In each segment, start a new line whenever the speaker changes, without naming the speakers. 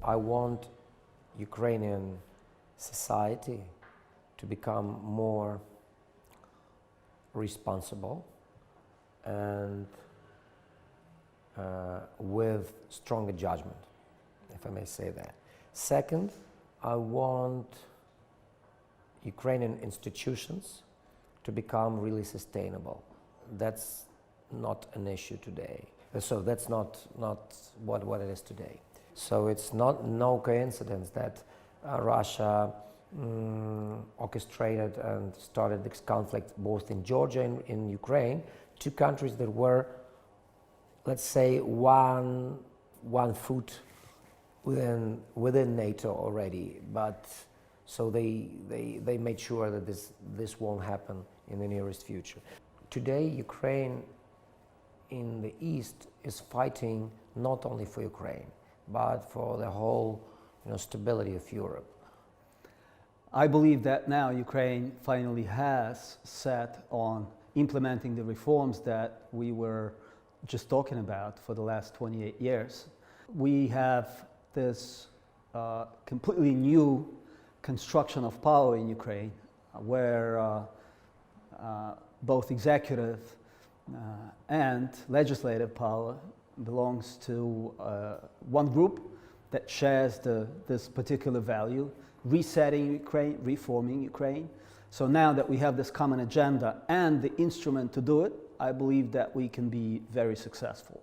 I want Ukrainian society to become more responsible and with stronger judgment, if I may say that. Second, I want Ukrainian institutions to become really sustainable. That's not an issue today. So that's not what it is today. So it's no coincidence that Russia orchestrated and started this conflict both in Georgia and in Ukraine, two countries that were, let's say, one foot within NATO already, but so they made sure that this won't happen in the nearest future. Today, Ukraine in the East is fighting not only for Ukraine, but for the whole stability of Europe.
I believe that now Ukraine finally has set on implementing the reforms that we were just talking about for the last 28 years. We have this completely new construction of power in Ukraine, where both executive and legislative power belongs to one group that shares this particular value, resetting Ukraine, reforming Ukraine. So now that we have this common agenda and the instrument to do it, I believe that we can be very successful,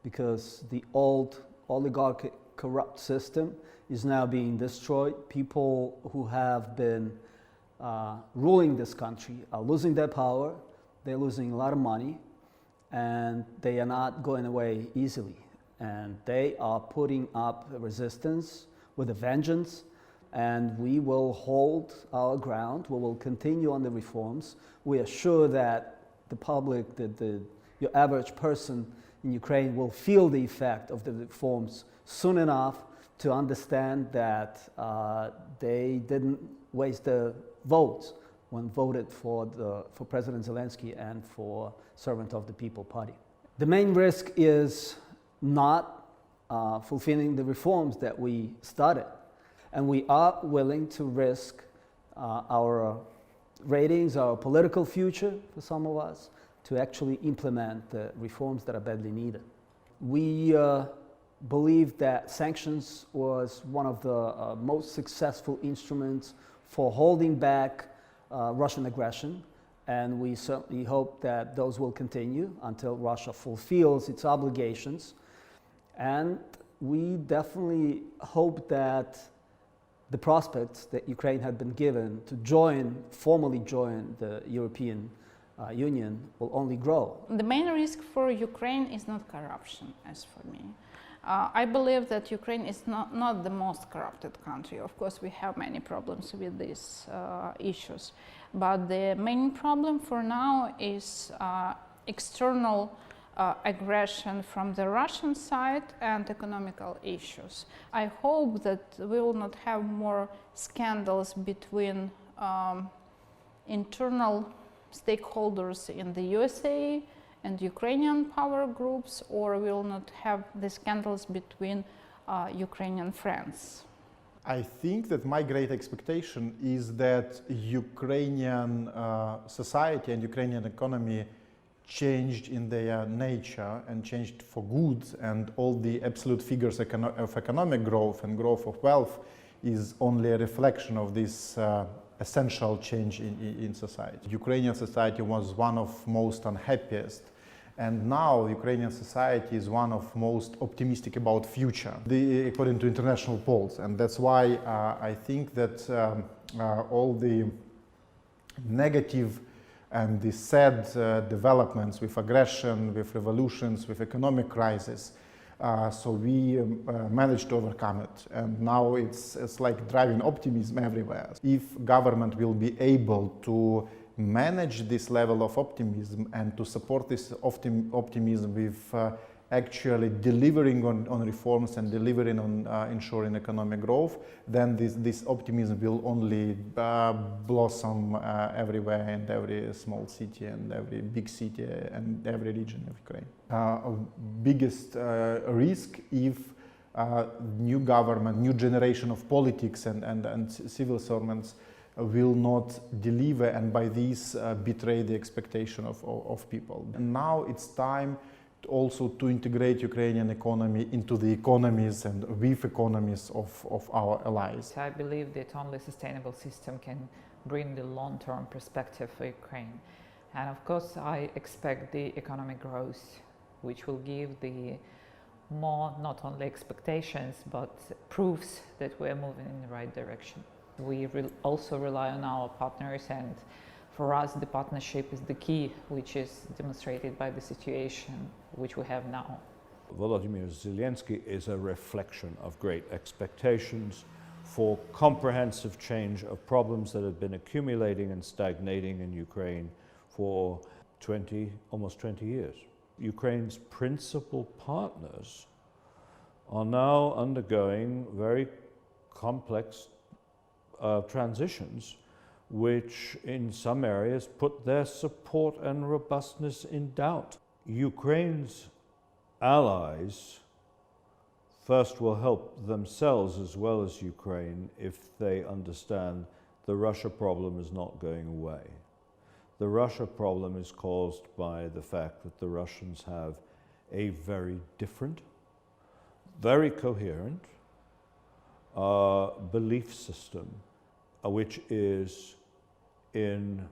because the old oligarchic corrupt system is now being destroyed. People who have been ruling this country are losing their power, they're losing a lot of money, and they are not going away easily. And they are putting up resistance with a vengeance, and we will hold our ground. We will continue on the reforms. We are sure that the public, your average person in Ukraine will feel the effect of the reforms soon enough to understand that they didn't waste their votes when voted for President Zelenskyy and for Servant of the People Party. The main risk is not fulfilling the reforms that we started. And we are willing to risk our ratings, our political future for some of us, to actually implement the reforms that are badly needed. We believe that sanctions was one of the most successful instruments for holding back Russian aggression, and we certainly hope that those will continue until Russia fulfills its obligations. And we definitely hope that the prospects that Ukraine had been given to formally join the European Union will only grow.
The main risk for Ukraine is not corruption, as for me. I believe that Ukraine is not the most corrupted country. Of course, we have many problems with these issues. But the main problem for now is external aggression from the Russian side and economical issues. I hope that we will not have more scandals between internal stakeholders in the USA and Ukrainian power groups, or we will not have the scandals between Ukrainian friends.
I think that my great expectation is that Ukrainian society and Ukrainian economy changed in their nature and changed for good, and all the absolute figures of economic growth and growth of wealth is only a reflection of this essential change in society. Ukrainian society was one of most unhappiest, and now Ukrainian society is one of most optimistic about future, according to international polls. And that's why I think that all the negative and the sad developments with aggression, with revolutions, with economic crisis, so we managed to overcome it. And now it's like driving optimism everywhere. If government will be able to manage this level of optimism and to support this optimism with actually delivering on reforms and delivering on ensuring economic growth, then this optimism will only blossom everywhere, in every small city and every big city and every region of Ukraine. Biggest risk if new government, new generation of politics and civil servants will not deliver, and by this betray the expectation of people. And now it's time also to integrate Ukrainian economy into the economies and with economies of our allies.
I believe that only sustainable system can bring the long-term perspective for Ukraine. And of course, I expect the economic growth, which will give the more not only expectations, but proofs that we're moving in the right direction. We also rely on our partners, and for us the partnership is the key, which is demonstrated by the situation which we have now.
Volodymyr Zelenskyy is a reflection of great expectations for comprehensive change of problems that have been accumulating and stagnating in Ukraine for almost 20 years. Ukraine's principal partners are now undergoing very complex transitions, which in some areas put their support and robustness in doubt. Ukraine's allies first will help themselves as well as Ukraine if they understand the Russia problem is not going away. The Russia problem is caused by the fact that the Russians have a very different, very coherent belief system, which is in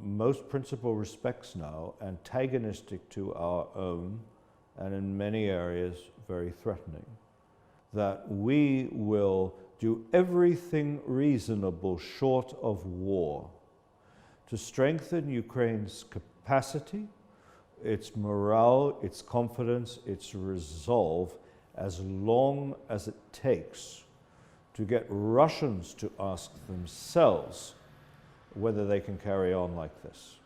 most principal respects now antagonistic to our own, and in many areas very threatening. That we will do everything reasonable short of war to strengthen Ukraine's capacity, its morale, its confidence, its resolve, as long as it takes to get Russians to ask themselves whether they can carry on like this.